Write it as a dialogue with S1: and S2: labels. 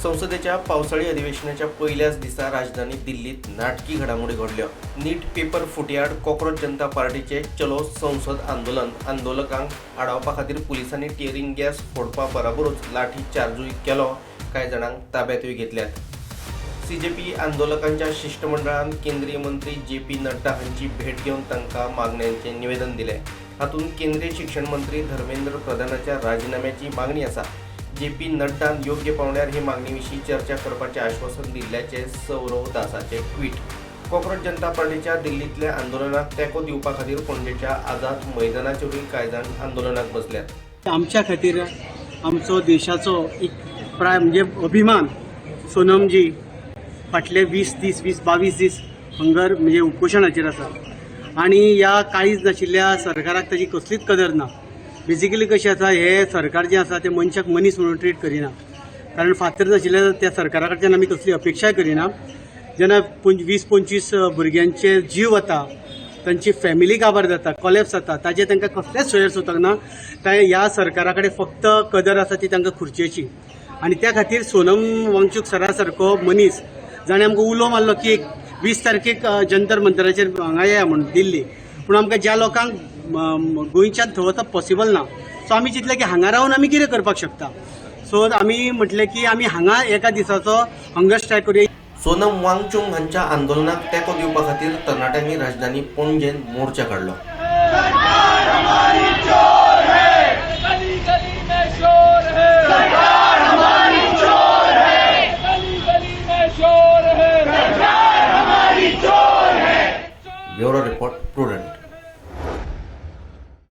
S1: संसदेच्या पावसाळी अधिवेशनाच्या पहिल्याच दिसा राजधानी दिल्लीत नाटकी घडामोडी घडल्या। नीट पेपर फुटयार्ड, कॉक्रोच जनता पार्टीचे चलो संसद आंदोलन, आंदोलकांक आडावपा खातीर पुलिसांनी टियरिंग गॅस फोडपा बरोबरूच लाठी चार्जूय केलो, कांय जाणांक ताब्यातूय घेतल्यात। सीजेपी आंदोलकांच्या शिष्टमंडळान केंद्रीय मंत्री जे.पी. नड्डा हांची भेट घेवन तांकां मागण्यांचे निवेदन दिले। हातूंत केंद्रीय शिक्षण मंत्री धर्मेंद्र प्रधानाच्या राजीनाम्याची मागणी आसा। जे.पी. नड्डान योग्य पावण्यार हे मागणीविशीं चर्चा करपाचें आश्वासन दिल्ल्याचे सौरव दासाचे ट्वीट। कॉक्रोच जनता पार्टीच्या दिल्लीतल्या आंदोलनाक तेंको दिवपा खातीर पणजेच्या आझाद मैदानाचेरूय कांय जाण आंदोलनाक बसल्यात।
S2: आमच्या खातीर आमचो देशाचो एक म्हणजे अभिमान सोनमजी फाटले 22 दीस हंगर म्हणजे उपोशणाचेर आसा आनी ह्या कांयच नाशिल्ल्या सरकाराक ताची कसलीच कदर ना। बेजिकली कशें आसा, हे सरकार जें आसा तें मनशाक मनीस म्हणून ट्रीट करिना, कारण फातर नाशिल्ल्या त्या सरकारा कडच्यान आमी कसली अपेक्षाय करिना। जेन्ना 20-25 भुरग्यांचे जीव वता, तांची फॅमिली काबार जाता, कॉलेप्स जाता, ताजे तांकां कसलेच सोयर सुतक ना। ह्या सरकारा कडेन फक्त कदर आसा ती तांकां खुर्चेची, आनी त्या खातीर सोनम वांगचूक सरा सारको मनीस जाणें आमकां उलो मारलो की 20 तारखेक जंतर मंतराचेर हांगा या म्हणून दिल्ली, पूण आमकां ज्या लोकांक गोंयच्यान थंय वचप पॉसिबल ना, सो आमी चिंतलें की हांगा रावन आमी कितें करपाक शकता। सो आमी म्हटलें की आमी हांगा एका दिसाचो हंगर स्ट्रायक करूया।
S1: सोनम वांगचुक हांच्या आंदोलनाक तेंको दिवपा खातीर तरणाट्यांनी राजधानी पणजेंत मोर्चा काडलो।